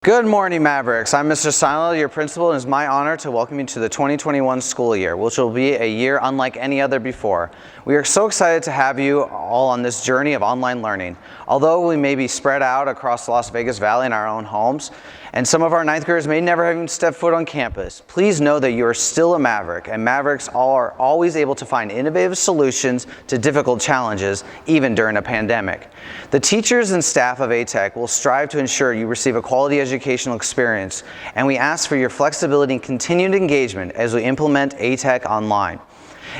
Good morning, Mavericks. I'm Mr. Steinle, your principal, and it's my honor to welcome you to the 2021 school year, which will be a year unlike any other before. We are so excited to have you all on this journey of online learning. Although we may be spread out across the Las Vegas Valley in our own homes, and some of our ninth graders may never have even stepped foot on campus, please know that you are still a Maverick, and Mavericks are always able to find innovative solutions to difficult challenges, even during a pandemic. The teachers and staff of A-Tech will strive to ensure you receive a quality educational experience, and we ask for your flexibility and continued engagement as we implement A-Tech online.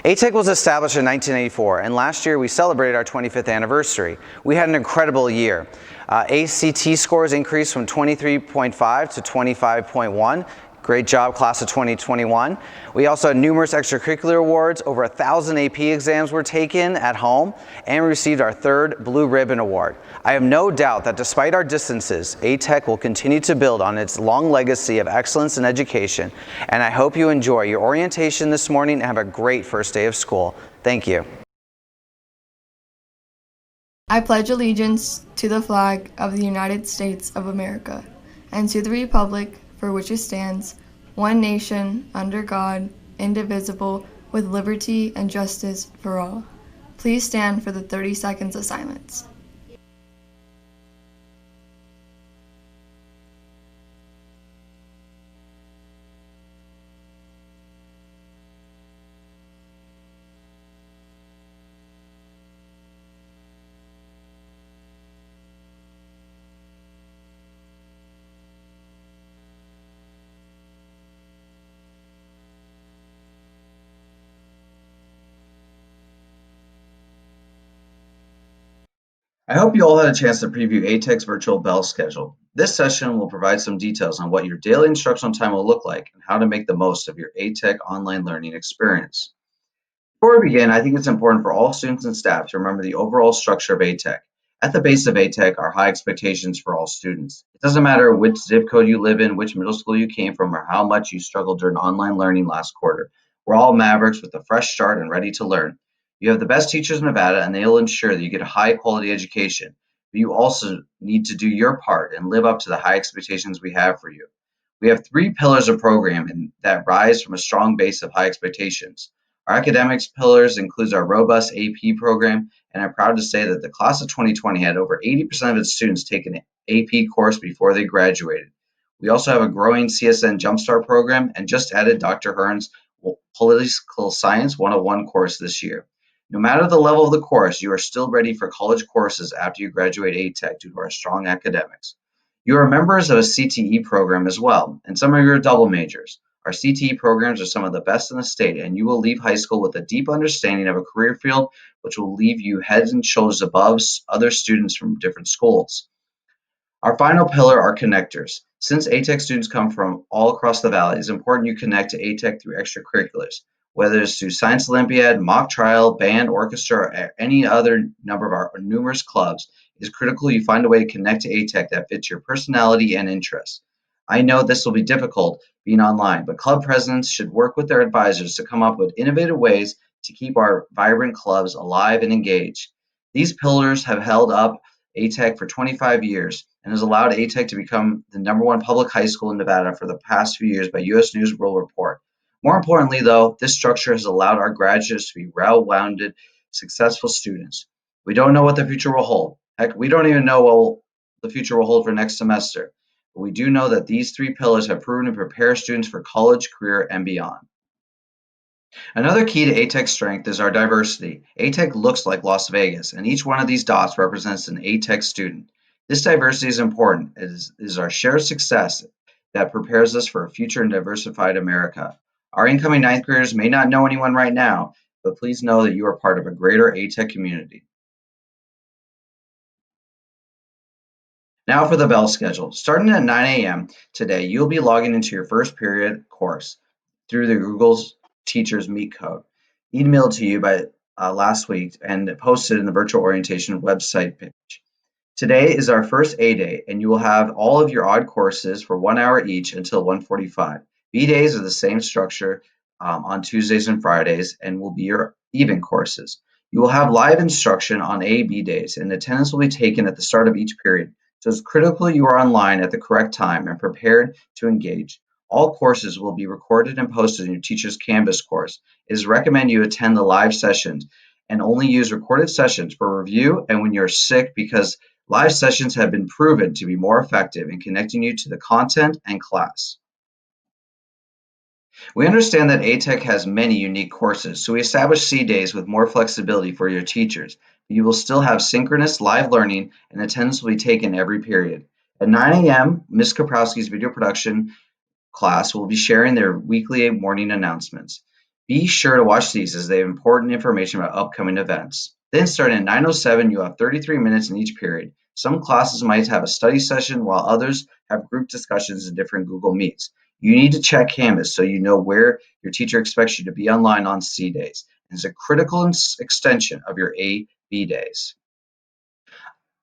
A-Tech was established in 1984, and last year we celebrated our 25th anniversary. We had an incredible year. ACT scores increased from 23.5 to 25.1. Great job, class of 2021. We also had numerous extracurricular awards. Over 1,000 AP exams were taken at home, and we received our third Blue Ribbon Award. I have no doubt that despite our distances, A-Tech will continue to build on its long legacy of excellence in education, and I hope you enjoy your orientation this morning and have a great first day of school. Thank you. I pledge allegiance to the flag of the United States of America and to the republic for which it stands, one nation, under God, indivisible, with liberty and justice for all. Please stand for the 30 seconds of silence. I hope you all had a chance to preview A-Tech's virtual bell schedule. This session will provide some details on what your daily instructional time will look like and how to make the most of your A-Tech online learning experience. Before we begin, I think it's important for all students and staff to remember the overall structure of A-Tech. At the base of A-Tech are high expectations for all students. It doesn't matter which zip code you live in, which middle school you came from, or how much you struggled during online learning last quarter. We're all Mavericks with a fresh start and ready to learn. You have the best teachers in Nevada, and they'll ensure that you get a high quality education. But you also need to do your part and live up to the high expectations we have for you. We have three pillars of programming that rise from a strong base of high expectations. Our academics pillars includes our robust AP program, and I'm proud to say that the class of 2020 had over 80% of its students take an AP course before they graduated. We also have a growing CSN Jumpstart program and just added Dr. Hearn's Political Science 101 course this year. No matter the level of the course, you are still ready for college courses after you graduate A-Tech due to our strong academics. You are members of a CTE program as well, and some of you are double majors. Our CTE programs are some of the best in the state, and you will leave high school with a deep understanding of a career field which will leave you heads and shoulders above other students from different schools. Our final pillar are connectors. Since A-Tech students come from all across the valley, it's important you connect to A-Tech through extracurriculars, whether it's through Science Olympiad, mock trial, band, orchestra, or any other number of our numerous clubs. It is critical you find a way to connect to A-Tech that fits your personality and interests. I know this will be difficult being online, but club presidents should work with their advisors to come up with innovative ways to keep our vibrant clubs alive and engaged. These pillars have held up A-Tech for 25 years and has allowed A-Tech to become the #1 public high school in Nevada for the past few years by U.S. News World Report. More importantly, though, this structure has allowed our graduates to be well-rounded, successful students. We don't know what the future will hold. Heck, we don't even know what the future will hold for next semester. But we do know that these three pillars have proven to prepare students for college, career, and beyond. Another key to A-Tech's strength is our diversity. A-Tech looks like Las Vegas, and each one of these dots represents an A-Tech student. This diversity is important. It is our shared success that prepares us for a future in diversified America. Our incoming ninth graders may not know anyone right now, but please know that you are part of a greater A-Tech community. Now for the bell schedule. Starting at 9 a.m. today, you'll be logging into your first period course through the Google's Teachers Meet code, emailed to you by last week and posted in the virtual orientation website page. Today is our first A day, and you will have all of your odd courses for 1 hour each until 1:45. B days are the same structure on Tuesdays and Fridays and will be your even courses. You will have live instruction on A, B days, and attendance will be taken at the start of each period. So it's critical you are online at the correct time and prepared to engage. All courses will be recorded and posted in your teacher's Canvas course. It is recommended you attend the live sessions and only use recorded sessions for review and when you're sick because live sessions have been proven to be more effective in connecting you to the content and class. We understand that ATEC has many unique courses, so we established C days with more flexibility for your teachers. You will still have synchronous live learning and attendance will be taken every period. At 9 a.m., Ms. Kaprowski's video production class will be sharing their weekly morning announcements. Be sure to watch these as they have important information about upcoming events. Then starting at 9:07, you have 33 minutes in each period. Some classes might have a study session while others have group discussions in different Google Meets. You need to check Canvas so you know where your teacher expects you to be online on C days. It's a critical extension of your A-B days.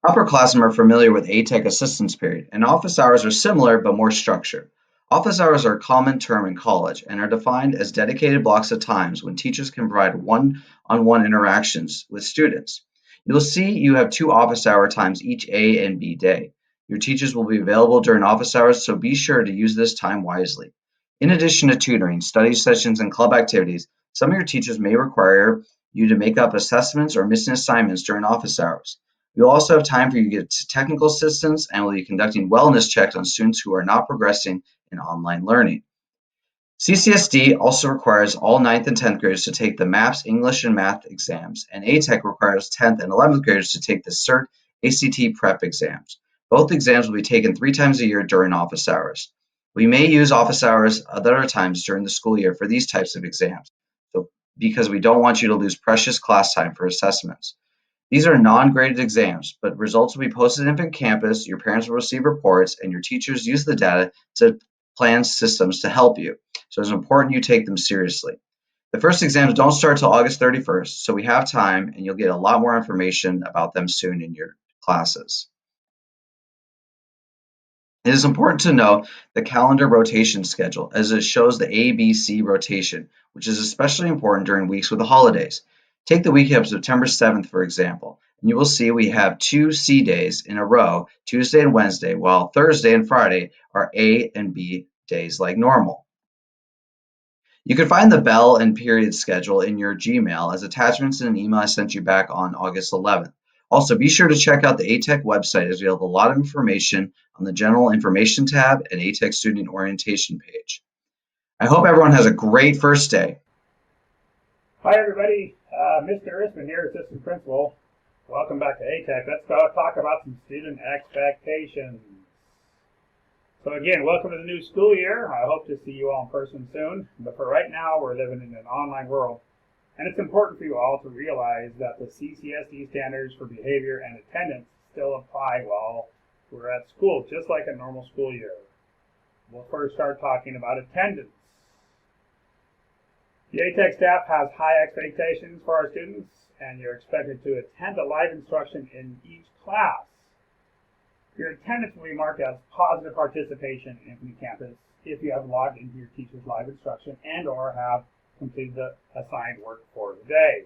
Upperclassmen are familiar with ATEC assistance period, and office hours are similar but more structured. Office hours are a common term in college and are defined as dedicated blocks of times when teachers can provide one-on-one interactions with students. You'll see you have 2 office hour times each A and B day. Your teachers will be available during office hours, so be sure to use this time wisely. In addition to tutoring, study sessions, and club activities, some of your teachers may require you to make up assessments or missing assignments during office hours. We will also have time for you to get technical assistance and will be conducting wellness checks on students who are not progressing in online learning. CCSD also requires all 9th and 10th graders to take the MAPS English and Math exams, and ATEC requires 10th and 11th graders to take the CERT ACT Prep exams. Both exams will be taken 3 times a year during office hours. We may use office hours at other times during the school year for these types of exams, because we don't want you to lose precious class time for assessments. These are non-graded exams, but results will be posted in InfoCampus, your parents will receive reports, and your teachers use the data to plan systems to help you. So it's important you take them seriously. The first exams don't start until August 31st, so we have time and you'll get a lot more information about them soon in your classes. It is important to know the calendar rotation schedule as it shows the ABC rotation, which is especially important during weeks with the holidays. Take the week of September 7th, for example, and you will see we have 2 C days in a row, Tuesday and Wednesday, while Thursday and Friday are A and B days like normal. You can find the bell and period schedule in your Gmail as attachments in an email I sent you back on August 11th. Also, be sure to check out the ATEC website as we have a lot of information on the General Information tab and ATEC Student Orientation page. I hope everyone has a great first day. Hi everybody, Mr. Eastman here, Assistant Principal. Welcome back to ATEC. Let's go talk about some student expectations. So again, welcome to the new school year. I hope to see you all in person soon. But for right now, we're living in an online world. And it's important for you all to realize that the CCSD standards for behavior and attendance still apply while we're at school, just like a normal school year. We'll first start talking about attendance. The ATEC staff has high expectations for our students, and you're expected to attend a live instruction in each class. Your attendance will be marked as positive participation in InfoCampus if you have logged into your teacher's live instruction and or have completed the assigned work for the day.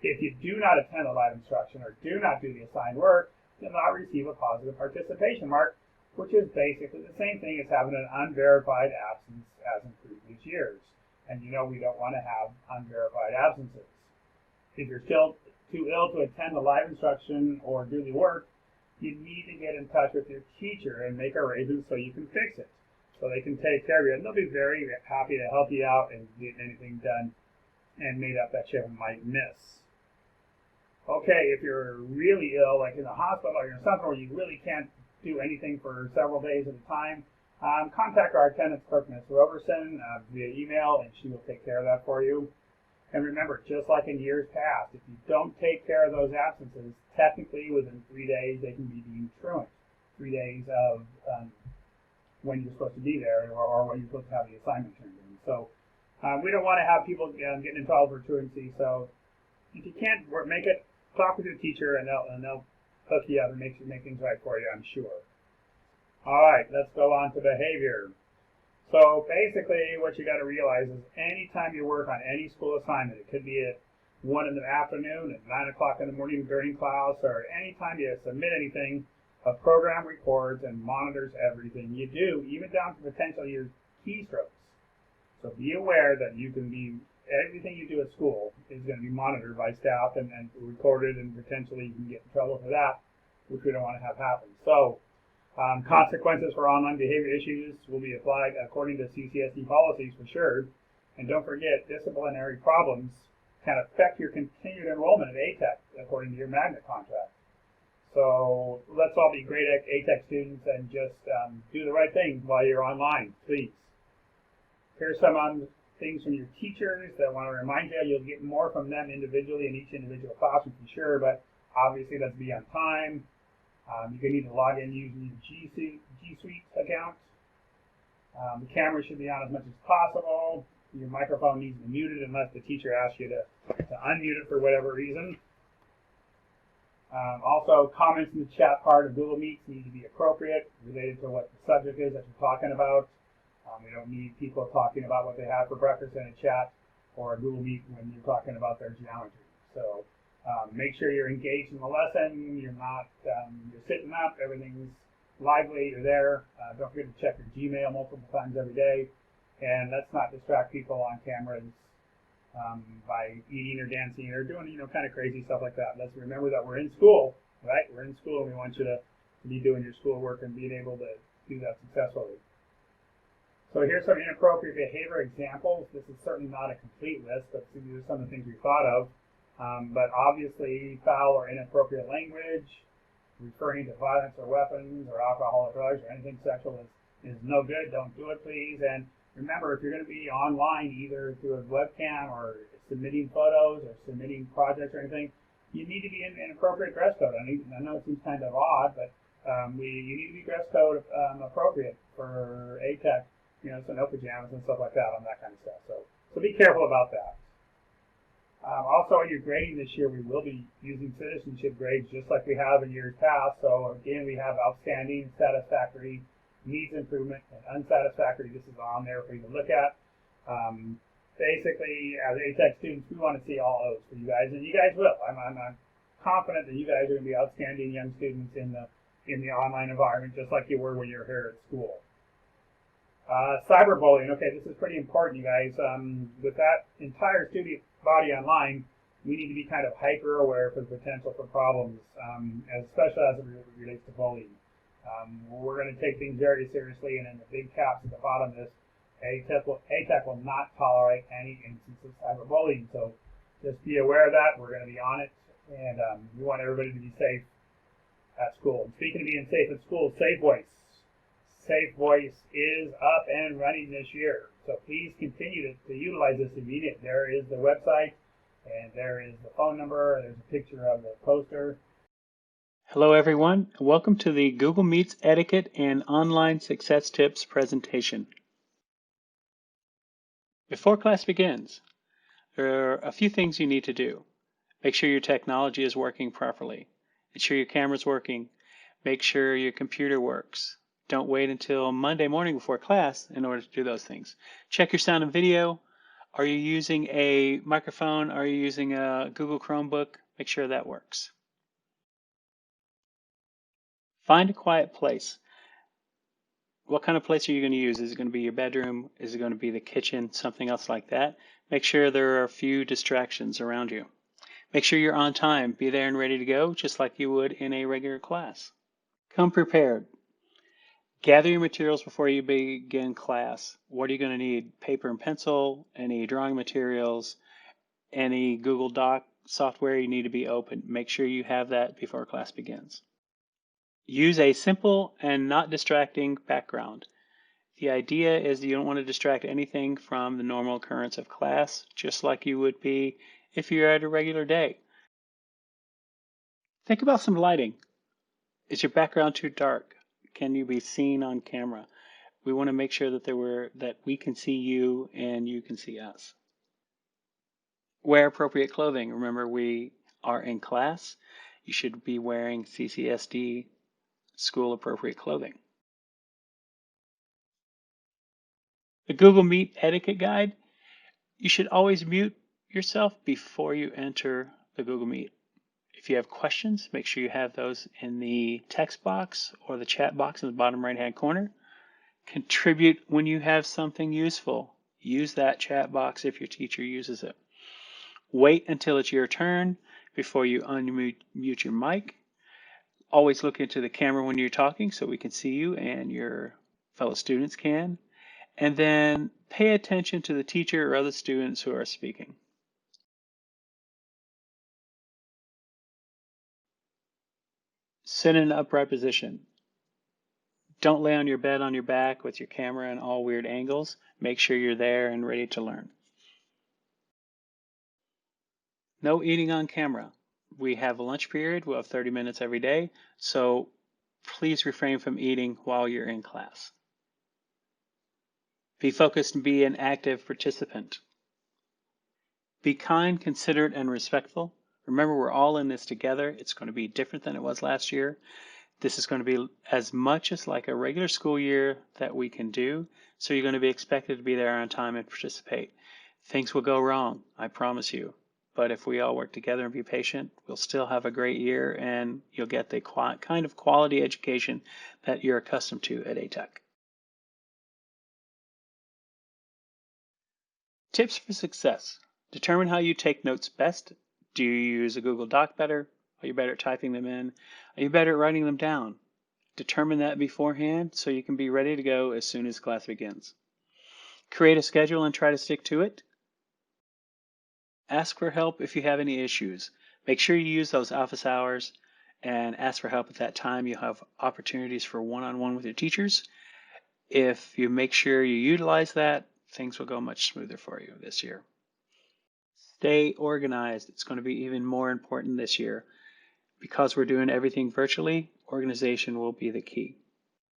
If you do not attend a live instruction or do not do the assigned work, you'll not receive a positive participation mark, which is basically the same thing as having an unverified absence as in previous years. And you know we don't want to have unverified absences. If you're still too ill to attend a live instruction or do the work, you need to get in touch with your teacher and make arrangements so you can fix it, so they can take care of you. And they'll be very happy to help you out and get anything done and made up that you might miss. Okay, if you're really ill, like in the hospital or you're in something where you really can't do anything for several days at a time, contact our attendance clerk, Ms. Roberson, via email, and she will take care of that for you. And remember, just like in years past, if you don't take care of those absences, technically within 3 days they can be deemed truant. 3 days of when you're supposed to be there or when you're supposed to have the assignment turned in. So we don't want to have people getting in trouble for truancy. So if you can't make it, talk with your teacher and they'll hook you up and make things right for you, I'm sure. All right, let's go on to behavior. So basically what you got to realize is anytime you work on any school assignment, it could be 1 in the afternoon, at 9 o'clock in the morning during class, or anytime you submit anything, a program records and monitors everything you do, even down to potentially your keystrokes. So be aware that everything you do at school is going to be monitored by staff and recorded, and potentially you can get in trouble for that, which we don't want to have happen. So consequences for online behavior issues will be applied according to CCSD policies for sure. And don't forget, disciplinary problems can affect your continued enrollment at ATEC according to your magnet contract. So let's all be great ATEC students and just do the right thing while you're online, please. Here's some things from your teachers that want to remind you. You'll get more from them individually in each individual classroom for sure, but obviously let's be on time. You're going to need to log in using your G Suite account. The camera should be on as much as possible. Your microphone needs to be muted unless the teacher asks you to unmute it for whatever reason. Also, comments in the chat part of Google Meets need to be appropriate, related to what the subject is that you're talking about. We don't need people talking about what they had for breakfast in a chat or a Google Meet when you're talking about their geometry. So make sure you're engaged in the lesson. You're not you're sitting up. Everything's lively. You're there. Don't forget to check your Gmail multiple times every day. And let's not distract people on cameras by eating or dancing or doing, kind of crazy stuff like that. Let's remember that we're in school, right? We're in school, and we want you to be doing your schoolwork and being able to do that successfully. So here's some inappropriate behavior examples. This is certainly not a complete list, but these are some of the things we thought of. But obviously, foul or inappropriate language, referring to violence or weapons or alcohol or drugs or anything sexual is no good. Don't do it, please. And remember, if you're going to be online, either through a webcam or submitting photos or submitting projects or anything, you need to be in an appropriate dress code. I know it seems kind of odd, but you need to be dress code appropriate for ATEC. So no pajamas and stuff like that on that kind of stuff. So be careful about that. Also, in your grading this year, we will be using citizenship grades just like we have in years past. So again, we have outstanding, satisfactory, needs improvement, and unsatisfactory. This is on there for you to look at. Basically, as ATEC students, we want to see all those for you guys, and you guys will. I'm confident that you guys are going to be outstanding young students in the online environment, just like you were when you were here at school. Cyberbullying. Okay, this is pretty important, you guys. With that entire student body online, we need to be kind of hyper aware for the potential for problems, especially as it relates to bullying. We're going to take things very seriously, and in the big caps at the bottom of this, ATEC will not tolerate any instances of cyberbullying. So just be aware of that. We're going to be on it, and we want everybody to be safe at school. And speaking of being safe at school, SafeVoice. SafeVoice is up and running this year. So please continue to utilize this immediately. There is the website, and there is the phone number. There's a picture of the poster. Hello everyone, and welcome to the Google Meets Etiquette and Online Success Tips presentation. Before class begins, there are a few things you need to do. Make sure your technology is working properly. Ensure your camera's working. Make sure your computer works. Don't wait until Monday morning before class in order to do those things. Check your sound and video. Are you using a microphone? Are you using a Google Chromebook? Make sure that works. Find a quiet place. What kind of place are you going to use? Is it going to be your bedroom? Is it going to be the kitchen? Something else like that? Make sure there are a few distractions around you. Make sure you're on time. Be there and ready to go, just like you would in a regular class. Come prepared. Gather your materials before you begin class. What are you going to need? Paper and pencil, any drawing materials, any Google Doc software you need to be open. Make sure you have that before class begins. Use a simple and not distracting background. The idea is you don't want to distract anything from the normal occurrence of class, just like you would be if you're at a regular day. Think about some lighting. Is your background too dark? Can you be seen on camera? We want to make sure that we can see you and you can see us. Wear appropriate clothing. Remember, we are in class. You should be wearing CCSD school appropriate clothing. The Google Meet Etiquette Guide. You should always mute yourself before you enter the Google Meet. If you have questions, make sure you have those in the text box or the chat box in the bottom right-hand corner. Contribute when you have something useful. Use that chat box if your teacher uses it. Wait until it's your turn before you unmute your mic. Always look into the camera when you're talking so we can see you and your fellow students can. And then pay attention to the teacher or other students who are speaking. Sit in an upright position. Don't lay on your bed on your back with your camera in all weird angles. Make sure you're there and ready to learn. No eating on camera. We have a lunch period. We'll have 30 minutes every day. So please refrain from eating while you're in class. Be focused and be an active participant. Be kind, considerate, and respectful. Remember, we're all in this together. It's going to be different than it was last year. This is going to be as much as like a regular school year that we can do. So you're going to be expected to be there on time and participate. Things will go wrong, I promise you. But if we all work together and be patient, we'll still have a great year and you'll get the kind of quality education that you're accustomed to at ATEC. Tips for success. Determine how you take notes best. Do you use a Google Doc better? Are you better at typing them in? Are you better at writing them down? Determine that beforehand so you can be ready to go as soon as class begins. Create a schedule and try to stick to it. Ask for help if you have any issues. Make sure you use those office hours and ask for help at that time. You'll have opportunities for one-on-one with your teachers. If you make sure you utilize that, things will go much smoother for you this year. Stay organized. It's going to be even more important this year. Because we're doing everything virtually, organization will be the key.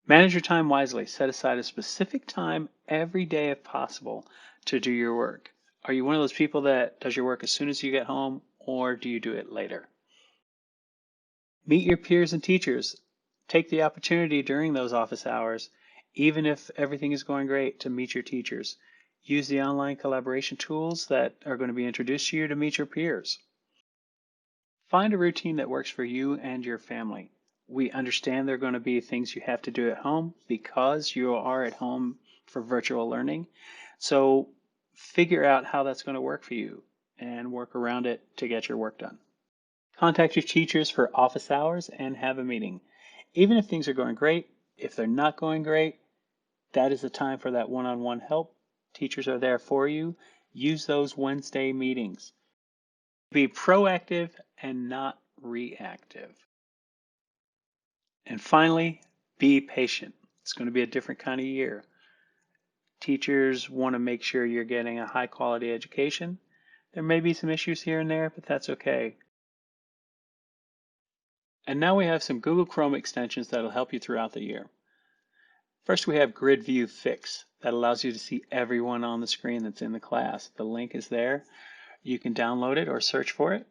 Manage your time wisely. Set aside a specific time every day if possible to do your work. Are you one of those people that does your work as soon as you get home, or do you do it later? Meet your peers and teachers. Take the opportunity during those office hours, even if everything is going great, to meet your teachers. Use the online collaboration tools that are going to be introduced to you to meet your peers. Find a routine that works for you and your family. We understand there are going to be things you have to do at home because you are at home for virtual learning. So figure out how that's going to work for you and work around it to get your work done. Contact your teachers for office hours and have a meeting. Even if things are going great, if they're not going great, that is the time for that one-on-one help. Teachers are there for you. Use those Wednesday meetings. Be proactive and not reactive. And finally, be patient. It's going to be a different kind of year. Teachers want to make sure you're getting a high quality education. There may be some issues here and there, but that's okay. And now we have some Google Chrome extensions that'll help you throughout the year. First, we have Grid View Fix. That allows you to see everyone on the screen that's in the class. The link is there. You can download it or search for it.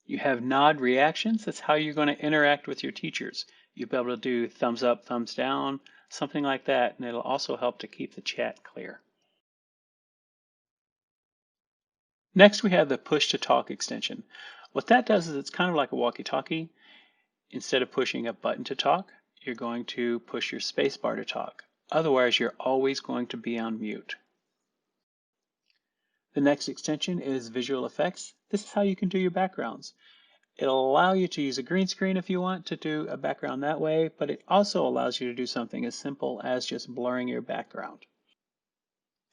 You have nod reactions. That's how you're going to interact with your teachers. You'll be able to do thumbs up, thumbs down, something like that, and it'll also help to keep the chat clear. Next, we have the Push to Talk extension. What that does is it's kind of like a walkie-talkie. Instead of pushing a button to talk, you're going to push your space bar to talk. Otherwise, you're always going to be on mute. The next extension is Visual Effects. This is how you can do your backgrounds. It'll allow you to use a green screen if you want to do a background that way, but it also allows you to do something as simple as just blurring your background.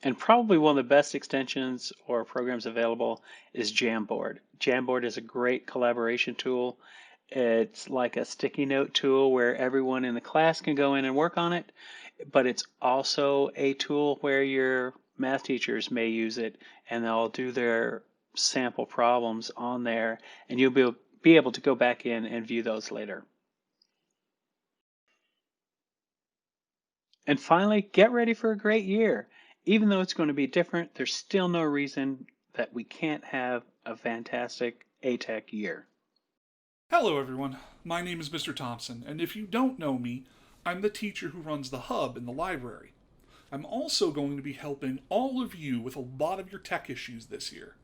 And probably one of the best extensions or programs available is Jamboard. Jamboard is a great collaboration tool. It's like a sticky note tool where everyone in the class can go in and work on it, but it's also a tool where your math teachers may use it and they'll do their sample problems on there, and you'll be able to go back in and view those later. And finally, get ready for a great year. Even though it's going to be different, there's still no reason that we can't have a fantastic ATEC year. Hello everyone, my name is Mr. Thompson, and if you don't know me, I'm the teacher who runs the hub in the library. I'm also going to be helping all of you with a lot of your tech issues this year.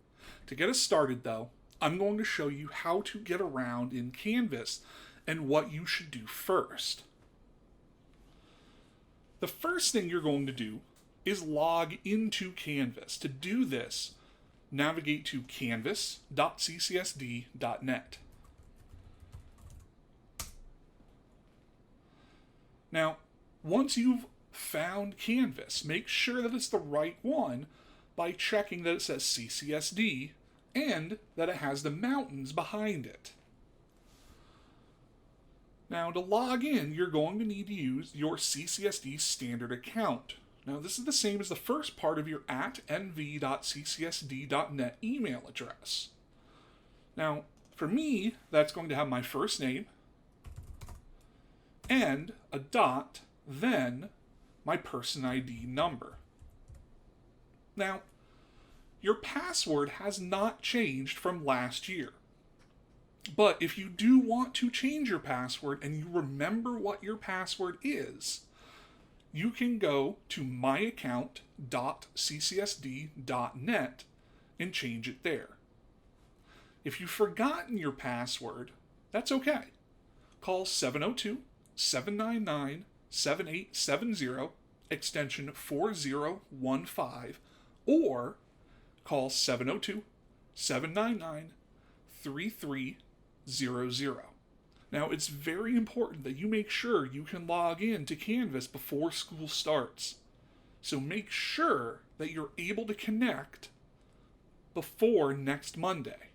To get us started though, I'm going to show you how to get around in Canvas and what you should do first. The first thing you're going to do is log into Canvas. To do this, navigate to canvas.ccsd.net. Now, once you've found Canvas, make sure that it's the right one by checking that it says CCSD and that it has the mountains behind it. Now, to log in, you're going to need to use your CCSD standard account. Now, this is the same as the first part of your @nv.ccsd.net email address. Now, for me, that's going to have my first name and a dot, then my person ID number. Now, your password has not changed from last year. But if you do want to change your password and you remember what your password is, you can go to myaccount.ccsd.net and change it there. If you've forgotten your password, that's okay. Call 702-799-7870, extension 4015, or call 702-799-3300. Now, it's very important that you make sure you can log in to Canvas before school starts. So make sure that you're able to connect before next Monday.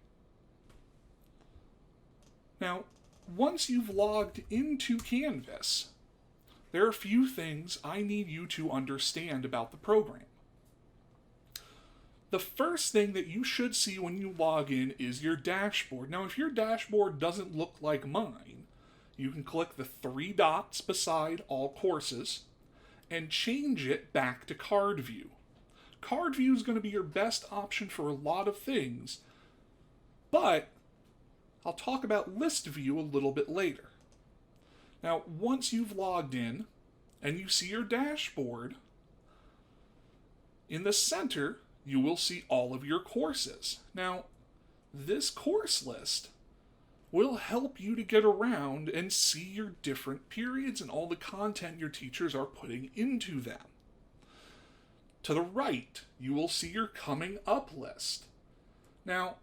Now, once you've logged into Canvas, there are a few things I need you to understand about the program. The first thing that you should see when you log in is your dashboard. Now, if your dashboard doesn't look like mine, you can click the 3 dots beside all courses and change it back to card view. Card view is going to be your best option for a lot of things, but I'll talk about list view a little bit later. Now, once you've logged in and you see your dashboard, in the center, you will see all of your courses. Now, this course list will help you to get around and see your different periods and all the content your teachers are putting into them. To the right, you will see your coming up list. Now,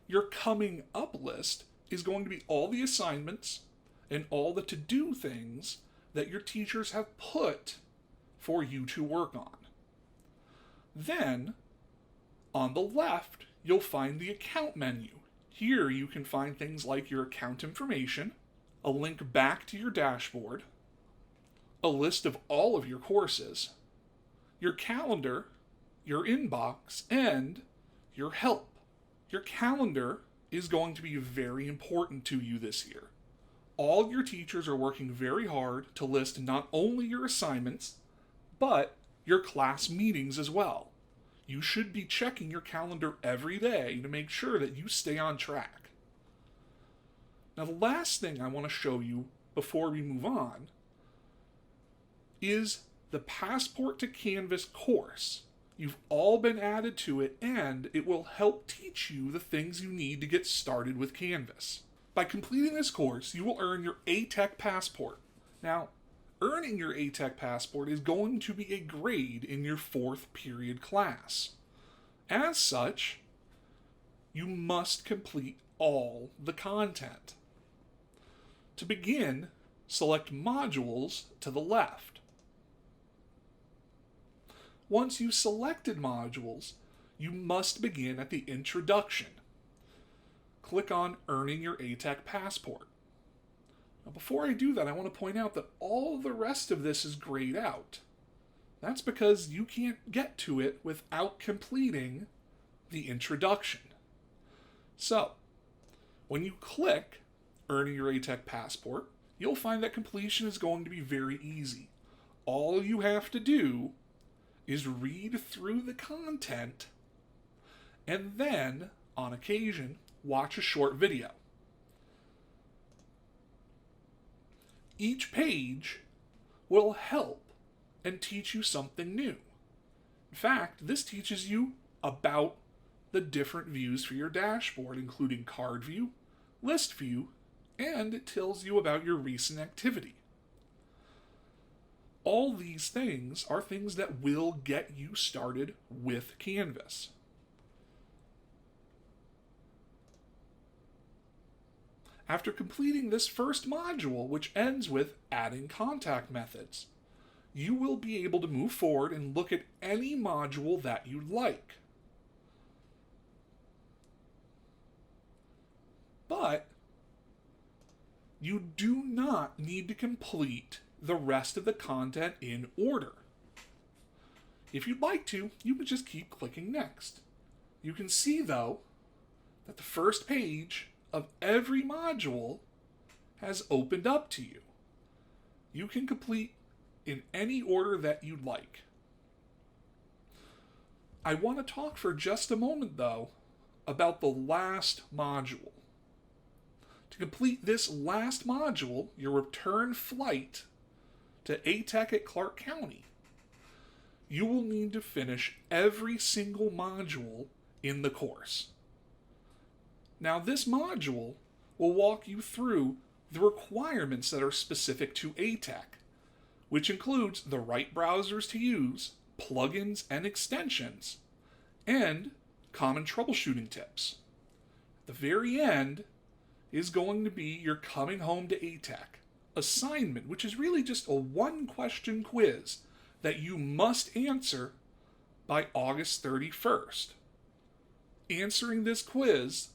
your coming up list is going to be all the assignments and all the to-do things that your teachers have put for you to work on. Then, on the left, you'll find the account menu. Here you can find things like your account information, a link back to your dashboard, a list of all of your courses, your calendar, your inbox, and your help. Your calendar is going to be very important to you this year. All your teachers are working very hard to list not only your assignments, but your class meetings as well. You should be checking your calendar every day to make sure that you stay on track. Now, the last thing I want to show you before we move on is the Passport to Canvas course. You've all been added to it, and it will help teach you the things you need to get started with Canvas. By completing this course, you will earn your A-Tech Passport. Now, earning your A-Tech Passport is going to be a grade in your 4th period class. As such, you must complete all the content. To begin, select Modules to the left. Once you've selected modules, you must begin at the introduction. Click on Earning Your A-Tech Passport. Now, before I do that, I want to point out that all the rest of this is grayed out. That's because you can't get to it without completing the introduction. So, when you click Earning Your A-Tech Passport, you'll find that completion is going to be very easy. All you have to do is read through the content and then, on occasion, watch a short video. Each page will help and teach you something new. In fact, this teaches you about the different views for your dashboard, including card view, list view, and it tells you about your recent activity. All these things are things that will get you started with Canvas. After completing this first module, which ends with adding contact methods, you will be able to move forward and look at any module that you like. But you do not need to complete the rest of the content in order. If you'd like to, you can just keep clicking next. You can see, though, that the first page of every module has opened up to you. You can complete in any order that you'd like. I want to talk for just a moment, though, about the last module. To complete this last module, your return flight to ATEC at Clark County, you will need to finish every single module in the course. Now, this module will walk you through the requirements that are specific to ATEC, which includes the right browsers to use, plugins and extensions, and common troubleshooting tips. At the very end is going to be your coming home to ATEC assignment, which is really just a one-question quiz that you must answer by August 31st. Answering this quiz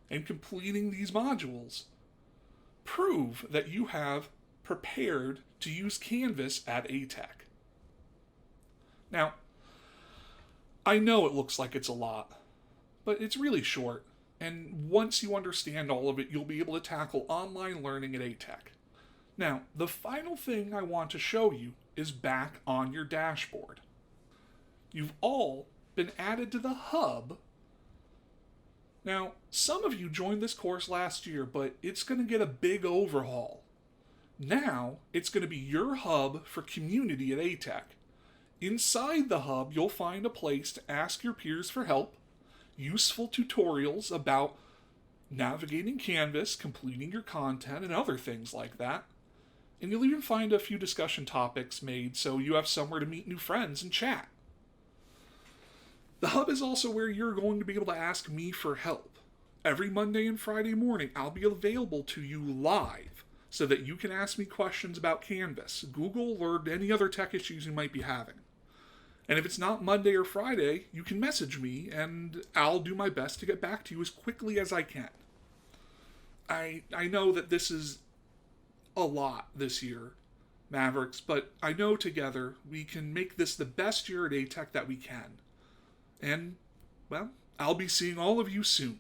and completing these modules prove that you have prepared to use Canvas at ATEC. Now, I know it looks like it's a lot, but it's really short, and once you understand all of it, you'll be able to tackle online learning at ATEC. Now, the final thing I want to show you is back on your dashboard. You've all been added to the hub. Now, some of you joined this course last year, but it's going to get a big overhaul. Now, it's going to be your hub for community at ATEC. Inside the hub, you'll find a place to ask your peers for help, useful tutorials about navigating Canvas, completing your content, and other things like that. And you'll even find a few discussion topics made so you have somewhere to meet new friends and chat. The hub is also where you're going to be able to ask me for help. Every Monday and Friday morning, I'll be available to you live so that you can ask me questions about Canvas, Google, or any other tech issues you might be having. And if it's not Monday or Friday, you can message me and I'll do my best to get back to you as quickly as I can. I know that this is a lot this year, Mavericks, but I know together we can make this the best year at ATEC that we can. And, well, I'll be seeing all of you soon.